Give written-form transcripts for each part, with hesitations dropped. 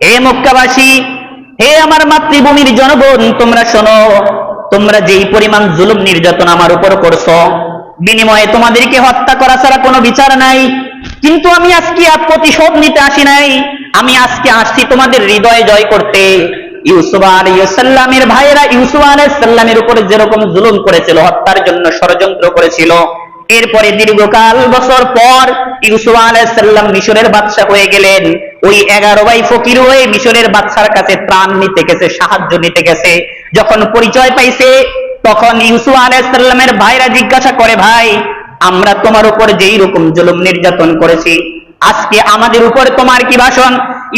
হে মক্কাবাসী, হে আমার মাতৃভূমির জনগণ, তোমরা শোনো, তোমরা যেই পরিমাণ জুলুম নির্যাতন আমার উপর করছো, বিনিময়ে তোমাদেরকে হত্যা করা ছাড়া কোনো বিচার নাই। কিন্তু আমি আজকে প্রতিশোধ নিতে আসি নাই, আমি আজকে আসছি তোমাদের হৃদয় জয় করতে। ইউসুফ আলাইহিস সালামের ভাইয়েরা ইউসুফ আলাইহিস সালামের উপরে যেরকম জুলুম করেছিল, হত্যার জন্য ষড়যন্ত্র করেছিল, এরপরে দীর্ঘকাল বছর পর ইউসুফ আলাইহিস সালাম মিশরের বাদশা হয়ে গেলেন। ওই 11 ভাই ফকির হয়ে মিশরের বাদশার কাছে ত্রাণ নিতে গেছে, সাহায্য নিতে গেছে। যখন পরিচয় পাইছে, তখন ইউসুফ আলাইহিস সালামের ভাইরা জিজ্ঞাসা করে, ভাই, আমরা তোমার উপর যেই রকম জুলুম নির্যাতন করেছি, আজকে আমাদের উপর তোমার কি ভাষণ?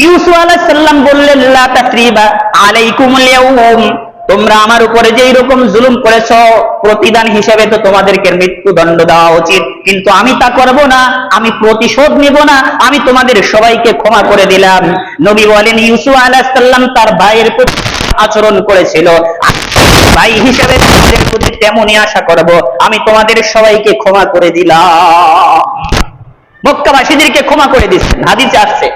ইউসুফ আলাইহিস সালাম বললেন, লা তাসরিবা আলাইকুমুল ইয়াউম, তোমরা আমার উপরে যেই রকম জুলুম করেছো, প্রতিদান হিসেবে তো তোমাদেরকে মৃত্যুদণ্ড দেওয়া উচিত, কিন্তু আমি তা করব না, আমি প্রতিশোধ নিব না, আমি তোমাদের সবাইকে ক্ষমা করে দিলাম। নবী বলেন, ইউসুফ আলাইহিস সালাম তার ভাইয়ের প্রতি আচরণ করেছিল, ভাই হিসেবে তোমাদের প্রতি তেমনই আশা করব, আমি তোমাদের সবাইকে ক্ষমা করে দিলাম। মক্কাবাসীদেরকে ক্ষমা করে দিচ্ছেন। হাদিসে আসছে,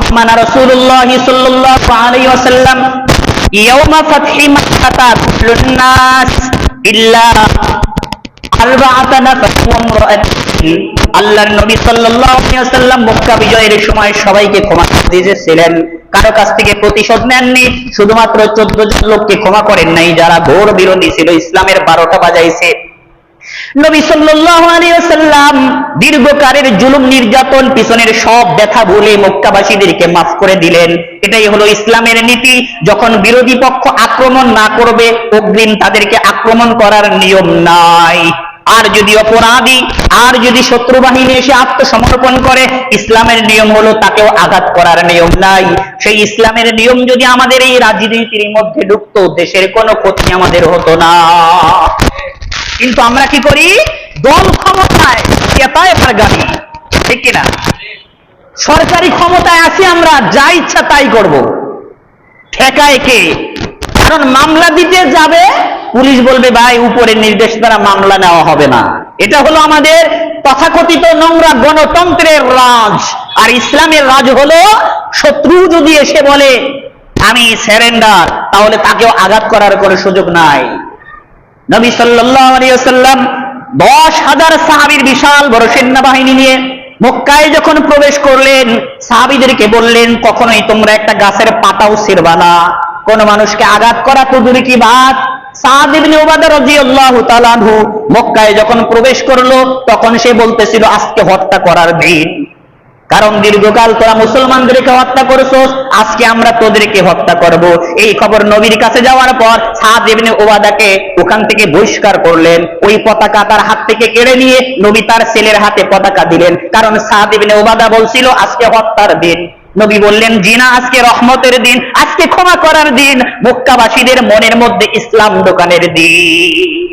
আপনারা রাসূলুল্লাহ সাল্লাল্লাহু আলাইহি ওয়াসাল্লাম ইয়াউমা ফাতহি মাক্কাতা কুল্লুন নাস ইল্লা আরবাআতা নাফার ওয়া ইমরাআতিন, আল্লাহর নবী সাল্লাল্লাহু আলাইহি ওয়াসাল্লাম মক্কা বিজয়ের সময় সবাইকে ক্ষমা করে দিয়েছিলেন, কারো কাছ থেকে প্রতিশোধ নেননি। শুধুমাত্র 14 জন লোককে ক্ষমা করেন নাই, যারা ঘোর বিরোধী ছিল, ইসলামের 12টা বাজাইছে। নবী সাল্লাল্লাহু আলাইহি ওয়াসাল্লাম দীর্ঘকালের জুলুম নির্যাতন, পিছনের সব ব্যথা ভুলে মক্কাবাসীদেরকে মাফ করে দিলেন। এটাই হলো ইসলামের নীতি। যখন বিরোধী পক্ষ আক্রমণ না করবে, অগ্রিম তাদেরকে আক্রমণ করার নিয়ম নাই। আর যদি অপরাধী, আর যদি শত্রু বাহিনী এসে আত্মসমর্পণ করে, ইসলামের নিয়ম হলো তাকেও আঘাত করার নিয়ম নাই। সেই ইসলামের নিয়ম যদি আমাদের এই রাজনীতির মধ্যে ঢুকতো, দেশের কোনো ক্ষতি আমাদের হতো না। কিন্তু আমরা কি করি? দল ক্ষমতায়, কেতায় ভার গাড়ি, ঠিক কিনা? সরকারি ক্ষমতায় আছি, আমরা যা ইচ্ছা তাই করব। ঠেকায় কে? কারণ মামলা দিতে যাবে, পুলিশ বলবে, ভাই, উপরের নির্দেশ দ্বারা মামলা নেওয়া হবে না। এটা হলো আমাদের তথাকথিত নোংরা গণতন্ত্রের রাজ। আর ইসলামের রাজ হলো, শত্রু যদি এসে বলে আমি সারেন্ডার, তাহলে তাকেও আঘাত করার কোনো সুযোগ নাই। নবী সাল্লাল্লাহু আলাইহি ওয়াসাল্লাম 10,000 সাহাবীর বিশাল বড় সেনাবাহিনী নিয়ে মক্কায় যখন প্রবেশ করলেন, সাহাবীদেরকে বললেন, কখনোই তোমরা একটা গাছের পাতাও ছিঁড়বা না, কোন মানুষকে আঘাত করা তো দূরে কি বাত। সাদ ইবনে উবাদা রাদিয়াল্লাহু তাআলা আনহু মক্কায় যখন প্রবেশ করলো, তখন সে বলতেছিল, আজকে হত্যা করার দিন, কারণ দীর্ঘকাল তোরা মুসলমানদেরকে হত্যা করছস, আজকে আমরা তোদেরকে হত্যা করব। এই খবর নবীর কাছে যাওয়ার পর সাদ ইবনে উবাদাকে ওখান থেকে বহিষ্কার করলেন। ওই পতাকা তার হাত থেকে কেড়ে নিয়ে নবী তার ছেলের হাতে পতাকা দিলেন, কারণ সাদ ইবনে উবাদা বলছিল আজকে হত্যার দিন। নবী বললেন, জিনা, আজকে রহমতের দিন, আজকে ক্ষমা করার দিন, মক্কাবাসীদের মনের মধ্যে ইসলাম ঢোকানোর দিন।